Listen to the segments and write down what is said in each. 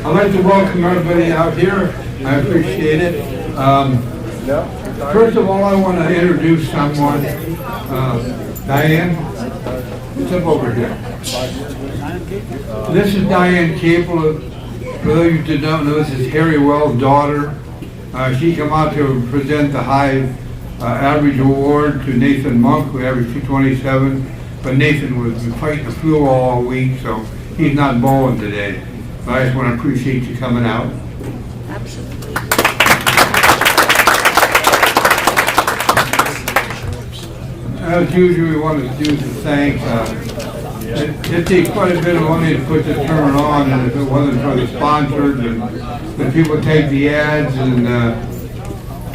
I'd like to welcome everybody out here. I appreciate it. First of all, I want to introduce someone. Diane, step over here. This is Diane Capel. For those of you who don't know, this is Harry Wells' daughter. She came out to present the high average award to Nathan Monk, who averaged 227. But Nathan was fighting the flu all week, so he's not bowling today. But I just want to appreciate you coming out. Absolutely. As usual, we want to do the thanks. It takes quite a bit of money to put this tournament on, and if it wasn't for the sponsors and the people take the ads and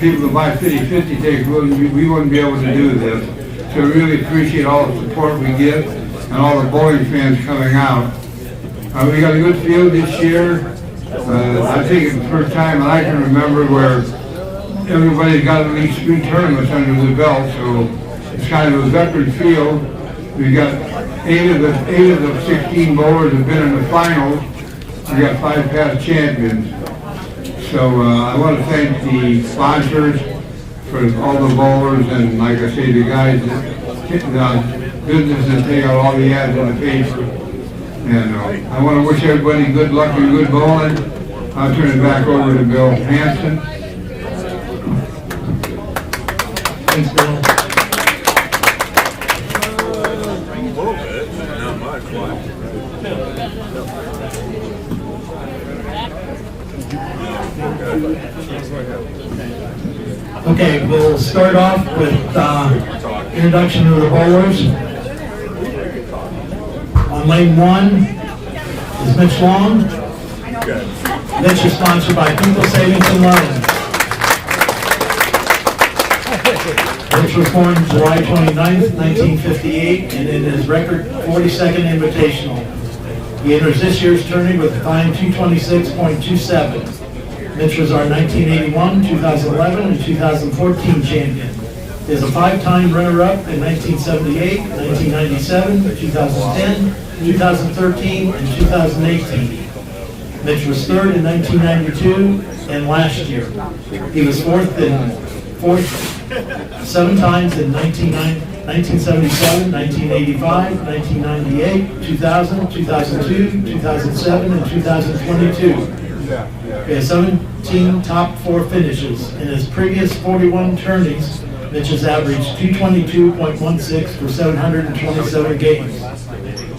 people who buy 50/50 tickets, we wouldn't be able to do this. So we really appreciate all the support we get and all the bowling fans coming out. We got a good field this year. I think it's the first time that I can remember where everybody's got at least 3 tournaments under the belt, so it's kind of a veteran field. We got 8 of the 16 bowlers have been in the finals. We got 5 past champions. So I want to thank the sponsors for all the bowlers, and like I say, the guys that business that take out all the ads in the paper. And I want to wish everybody good luck and good bowling. I'll turn it back over to Bill Hansen. Thanks, Bill. Okay, we'll start off with introduction of the bowlers. On lane 1 is Mitch Long. Mitch is sponsored by People Savings and Loans. Mitch was born July 29th, 1958, and in his record 42nd Invitational. He enters this year's tourney with a fine 226.27. Mitch was our 1981, 2011, and 2014 champion. He is a 5-time runner-up in 1978, 1997, 2010, 2013, and 2018. Mitch was 3rd in 1992 and last year. He was 4th 7 times in 1977, 1985, 1998, 2000, 2002, 2007, and 2022. He has 17 top 4 finishes. In his previous 41 tourneys, Mitch has averaged 222.16 for 727 games.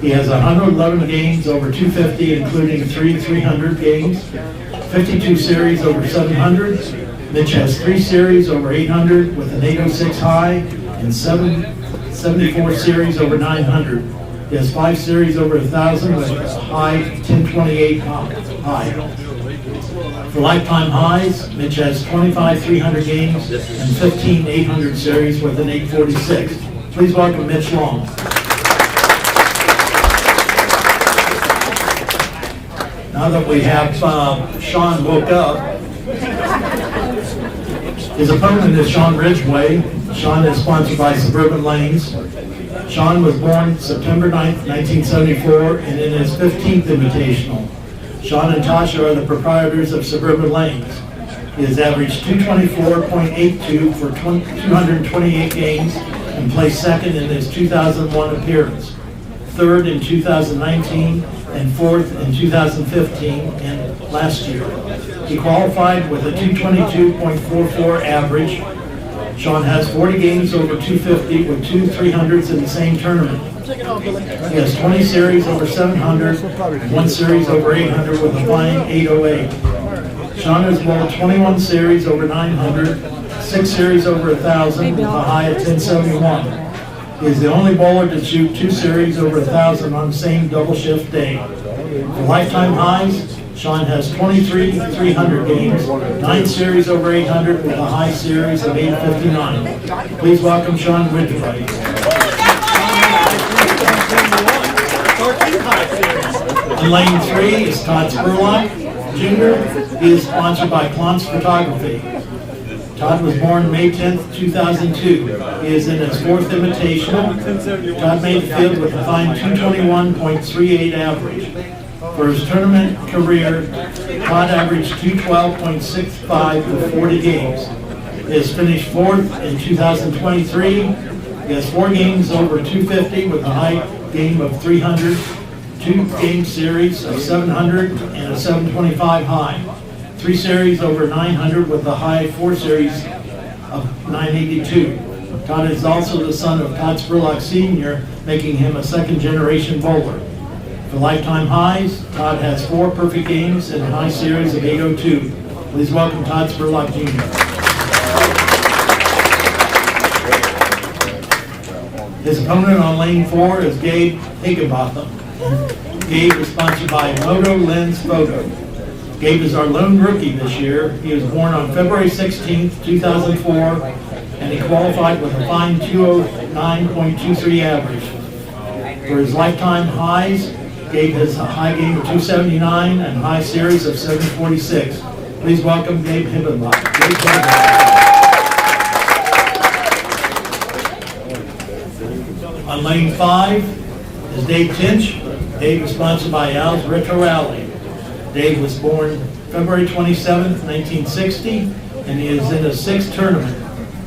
He has 111 games over 250, including 3 300 games, 52 series over 700. Mitch has 3 series over 800 with an 806 high and 74 series over 900. He has 5 series over 1,000 with a high 1028 high. For lifetime highs, Mitch has 25 300 games and 15 800 series with an 846. Please welcome Mitch Long. Now that we have Sean woke up, his opponent is Sean Ridgway. Sean is sponsored by Suburban Lanes. Sean was born September 9th, 1974, and in his 15th Invitational. Sean and Tasha are the proprietors of Suburban Lanes. He has averaged 224.82 for 228 games and placed 2nd in his 2001 appearance, 3rd in 2019, and 4th in 2015 and last year. He qualified with a 222.44 average. Sean has 40 games over 250 with 2 300s in the same tournament. He has 20 series over 700, 1 series over 800 with a fine 808. Sean has bowled 21 series over 900, 6 series over 1,000 with a high of 1071. He is the only bowler to shoot 2 series over 1,000 on the same double shift day. For lifetime highs, Sean has 23 300 games, 9 series over 800 with a high series of 859. Please welcome Sean Ridgway. On lane 3 is Todd Spurlock Jr. He is sponsored by Clance Photography. Todd was born May 10th, 2002. He is in his 4th Invitational. Todd made the field with a fine 221.38 average. For his tournament career, Todd averaged 212.65 for 40 games. He has finished fourth in 2023. He has 4 games over 250 with a high game of 300, 2 game series of 700 and a 725 high, 3 series over 900 with a high 4 series of 982. Todd is also the son of Todd Spurlock Sr., making him a second-generation bowler. For lifetime highs, Todd has 4 perfect games and a high series of 802. Please welcome Todd Spurlock Jr. His opponent on lane 4 is Gabe Higginbotham. Gabe is sponsored by Moto Lens Photo. Gabe is our lone rookie this year. He was born on February 16, 2004, and he qualified with a fine 209.23 average. For his lifetime highs, Gabe has a high game of 279 and high series of 746. Please welcome Gabe Higginbotham. On lane 5 is Dave Tinch. Dave is sponsored by Al's Retro Alley. Dave was born February 27, 1960, and he is in his 6th tournament.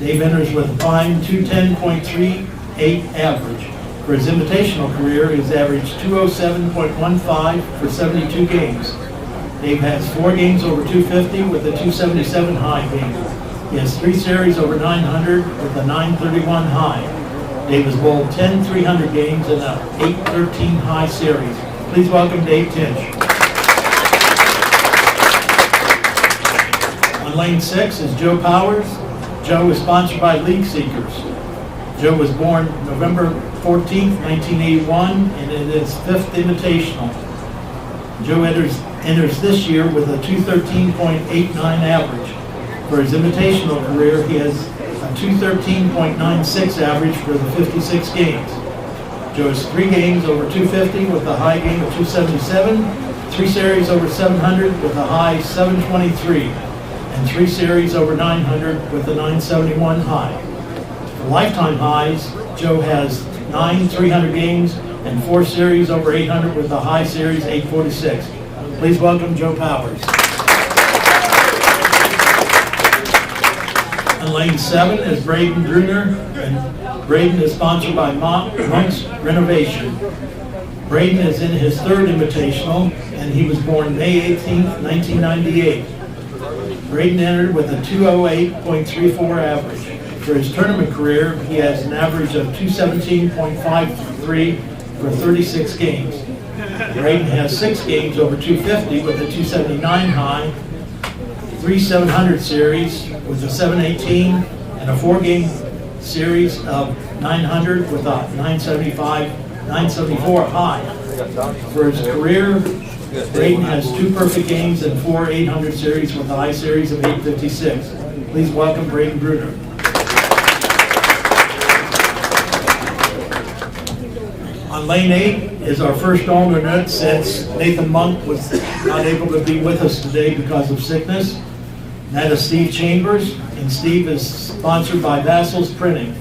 Dave enters with a fine 210.38 average. For his invitational career, he has averaged 207.15 for 72 games. Dave has 4 games over 250 with a 277 high game. He has 3 series over 900 with a 931 high. Dave has bowled 10 300 games and a 813 high series. Please welcome Dave Tinch. On lane 6 is Joe Powers. Joe is sponsored by League Seekers. Joe was born November 14, 1981, and it is 5th Invitational. Joe enters this year with a 213.89 average. For his invitational career, he has a 213.96 average for the 56 games. Joe has 3 games over 250 with a high game of 277, 3 series over 700 with a high 723, and 3 series over 900 with a 971 high. For lifetime highs, Joe has 9 300 games and 4 series over 800 with a high series 846. Please welcome Joe Powers. On lane 7 is Braden Bruner, and Braden is sponsored by Monk's Renovation. Braden is in his 3rd Invitational, and he was born May 18, 1998. Braden entered with a 208.34 average. For his tournament career, he has an average of 217.53 for 36 games. Braden has 6 games over 250 with a 279 high, 3 700 series with a 718, and a 4-game series of 900 with a 974 high. For his career, Braden has 2 perfect games and 4 800 series with a high series of 856. Please welcome Braden Bruner. On lane 8 is our first alternate since Nathan Monk was not able to be with us today because of sickness. That is Steve Chambers, and Steve is sponsored by Vassal's Printing.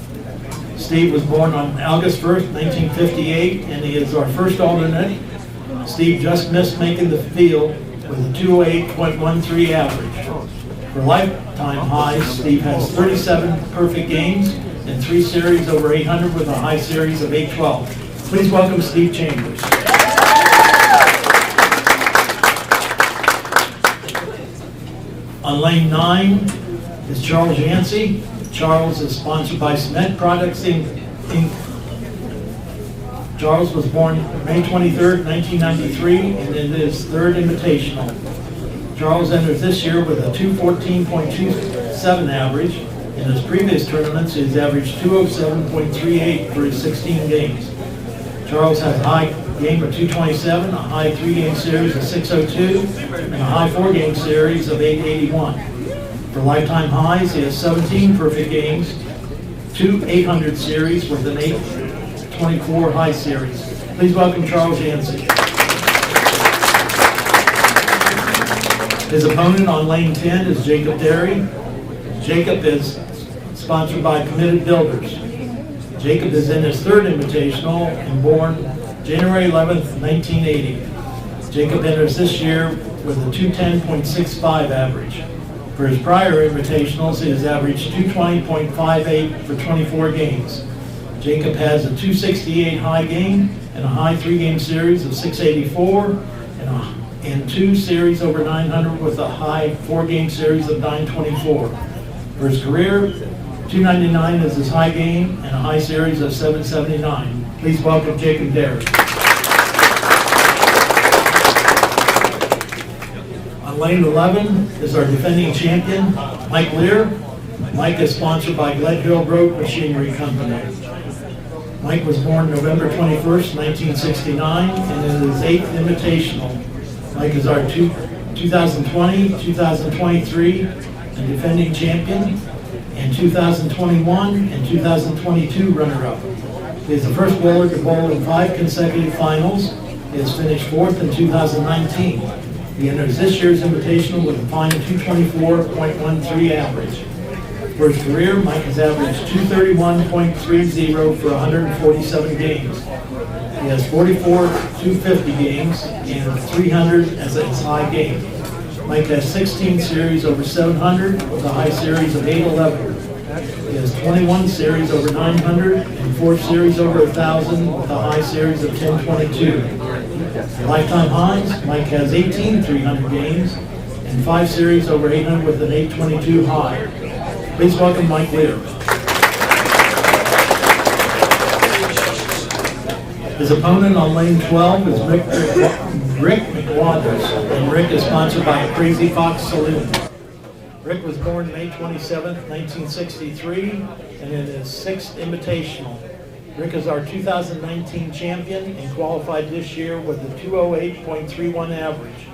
Steve was born on August 1st, 1958, and he is our first alternate. Steve just missed making the field with a 208.13 average. For lifetime highs, Steve has 37 perfect games and 3 series over 800 with a high series of 812. Please welcome Steve Chambers. On lane 9 is Charles Yancey. Charles is sponsored by Cement Products Inc. Charles was born May 23rd, 1993, and it is 3rd Invitational. Charles enters this year with a 214.27 average. In his previous tournaments, he's averaged 207.38 for his 16 games. Charles has a high game of 227, a high 3-game series of 602, and a high 4-game series of 881. For lifetime highs, he has 17 perfect games, 2 800 series with an 824 high series. Please welcome Charles Yancey. His opponent on lane 10 is Jacob Derry. Jacob is sponsored by Committed Builders. Jacob is in his 3rd Invitational and born January 11th, 1980. Jacob enters this year with a 210.65 average. For his prior invitationals, he has averaged 220.58 for 24 games. Jacob has a 268 high game and a high 3-game series of 684 and 2 series over 900 with a high 4-game series of 924. For his career, 299 is his high game and a high series of 779. Please welcome Jacob Derrick. On lane 11 is our defending champion, Mike Lear. Mike is sponsored by Gledhill Road Machinery Company. Mike was born November 21st, 1969, and in his 8th Invitational. Mike is our 2020, 2023, and defending champion, and 2021 and 2022 runner-up. He is the first bowler to bowl in 5 consecutive finals. He has finished 4th in 2019. He enters this year's Invitational with a fine 224.13 average. For his career, Mike has averaged 231.30 for 147 games. He has 44 250 games and 300 as his high game. Mike has 16 series over 700 with a high series of 811. He has 21 series over 900 and 4 series over 1,000 with a high series of 1022. Lifetime highs, Mike has 18 300 games and 5 series over 800 with an 822 high. Please welcome Mike Lear. His opponent on lane 12 is Rick McWathers, and Rick is sponsored by Crazy Fox Saloon. Rick was born May 27th, 1963, and in his 6th Invitational. Rick is our 2019 champion and qualified this year with a 208.31 average.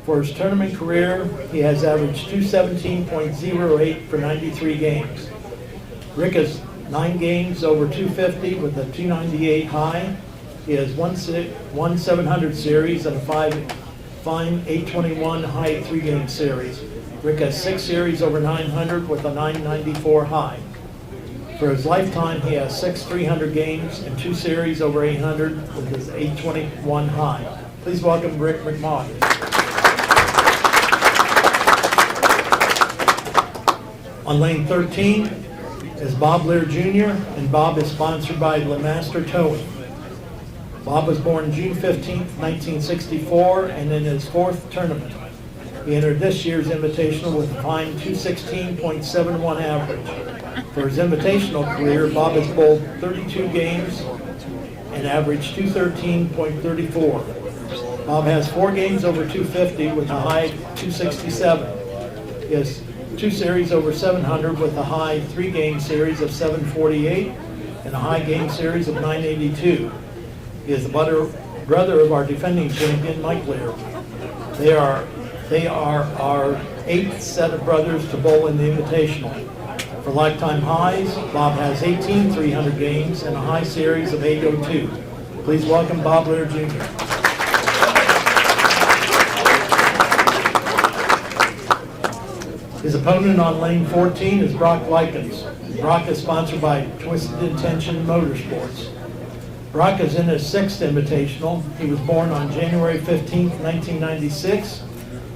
For his tournament career, he has averaged 217.08 for 93 games. Rick has 9 games over 250 with a 298 high. He has one 700 series and a fine 821 high 3-game series. Rick has 6 series over 900 with a 994 high. For his lifetime, he has 6 300 games and 2 series over 800 with his 821 high. Please welcome Rick McWathers. On lane 13 is Bob Lear Jr., and Bob is sponsored by LeMaster Towing. Bob was born June 15th, 1964, and in his 4th tournament. He entered this year's Invitational with a fine 216.71 average. For his Invitational career, Bob has bowled 32 games and averaged 213.34. Bob has 4 games over 250 with a high 267. He has 2 series over 700 with a high 3-game series of 748 and a high game series of 982. He is the brother of our defending champion, Mike Lear. They are our 8th set of brothers to bowl in the Invitational. For lifetime highs, Bob has 18 300 games and a high series of 802. Please welcome Bob Lear Jr. His opponent on lane 14 is Brock Likens. Brock is sponsored by Twisted Intention Motorsports. Brock is in his 6th Invitational. He was born on January 15th, 1996.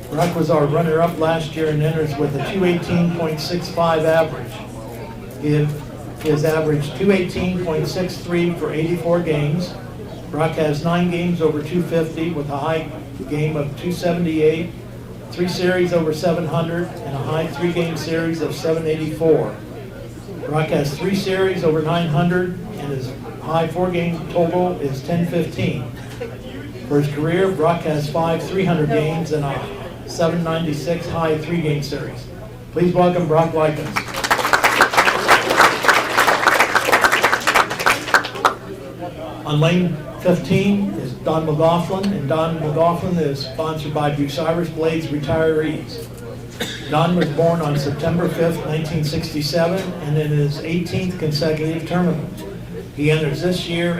Brock was our runner-up last year and enters with a 218.65 average. He has averaged 218.63 for 84 games. Brock has 9 games over 250 with a high game of 278, 3 series over 700, and a high 3-game series of 784. Brock has 3 series over 900, and his high 4-game total is 1015. For his career, Brock has 5 300 games and a 796 high 3-game series. Please welcome Brock Likens. On lane 15 is Don McLaughlin, and Don McLaughlin is sponsored by Bucyrus Blades Retirees. Don was born on September 5th, 1967, and in his 18th consecutive tournament. He enters this year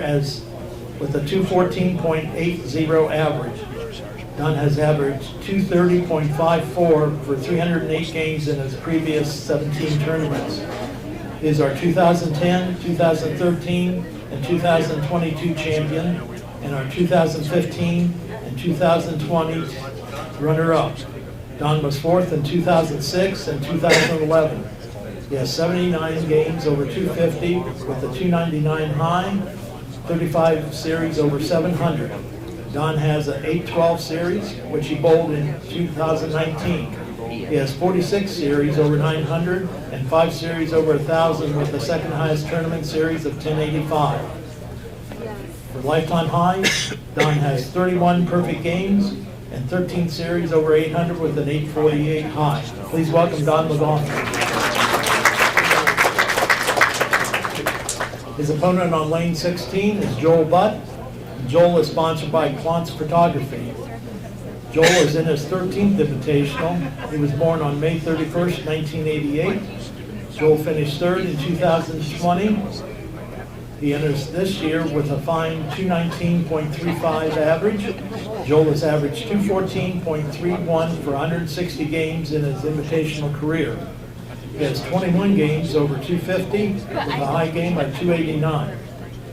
with a 214.80 average. Don has averaged 230.54 for 308 games in his previous 17 tournaments. He is our 2010, 2013, and 2022 champion, and our 2015 and 2020 runner-up. Don was fourth in 2006 and 2011. He has 79 games over 250 with a 299 high, 35 series over 700. Don has an 812 series, which he bowled in 2019. He has 46 series over 900 and 5 series over 1,000 with the second highest tournament series of 1085. For lifetime highs, Don has 31 perfect games and 13 series over 800 with an 848 high. Please welcome Don McGough. His opponent on lane 16 is Joel Butt. Joel is sponsored by Klontz Photography. Joel is in his 13th Invitational. He was born on May 31st, 1988. Joel finished third in 2020. He enters this year with a fine 219.35 average. Joel has averaged 214.31 for 160 games in his Invitational career. He has 21 games over 250 with a high game of 289.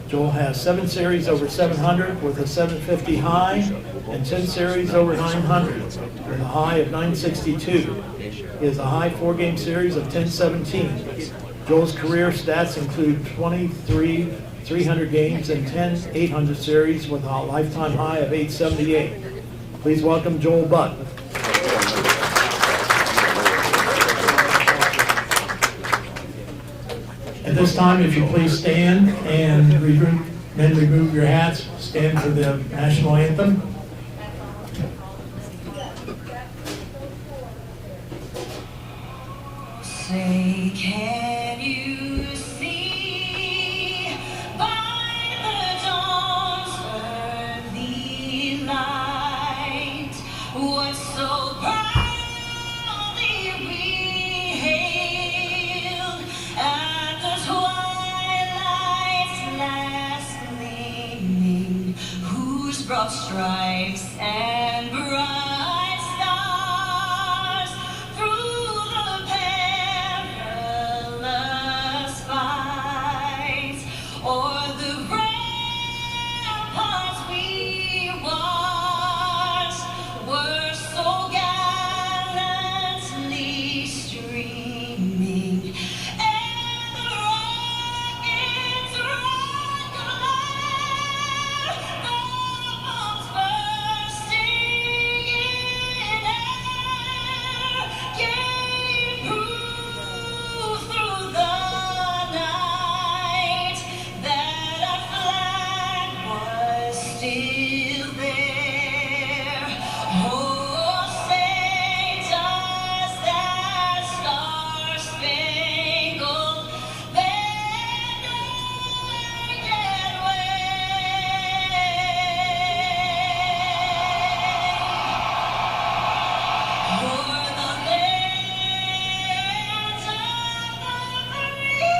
Joel has 7 series over 700 with a 750 high and 10 series over 900 with a high of 962. He has a high 4-game series of 1017. Joel's career stats include 23 300 games and 10 800 series with a lifetime high of 878. Please welcome Joel Butt. At this time, if you please stand and remove your hats, stand for the National Anthem. Say, can you see by the dawn's early light what so proudly we hailed at the twilight's last gleaming, whose broad stripes and bright stars through the perilous fight o'er the ramparts we watched were so gallantly streaming, and the rockets roared glare, the bombs bursting in air gave proof through the night that our flag was still there. Oh, say does that star-spangled banner yet wave o'er the lands of the free?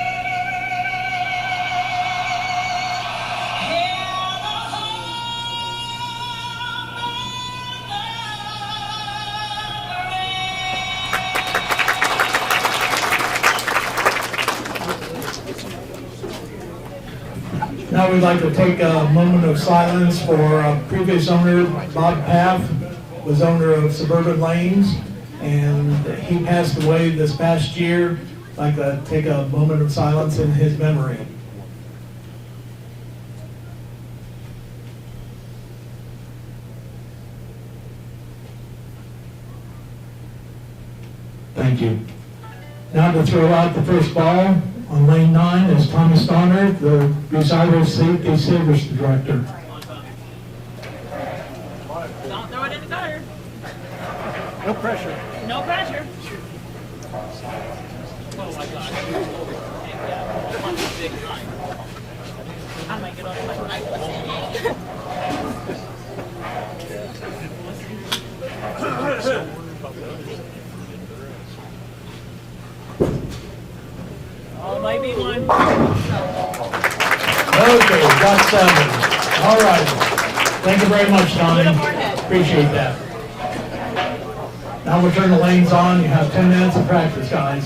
Hail the home of Now we'd like to take a moment of silence for a previous owner, Bob Paff, was owner of Suburban Lanes, and he passed away this past year. I'd like to take a moment of silence in his memory. Thank you. Now to throw out the first ball on lane 9 is Tommy Stoner, the Recycle Safety Service Director. Don't throw it in the gutter. No pressure. No pressure. Oh my God. Yeah. On the big line. I might get on my bike. Oh, might be one. Okay, got 7. All right. Thank you very much, Tommy. Put a forehead. Appreciate that. Now we'll turn the lanes on. You have 10 minutes of practice, guys.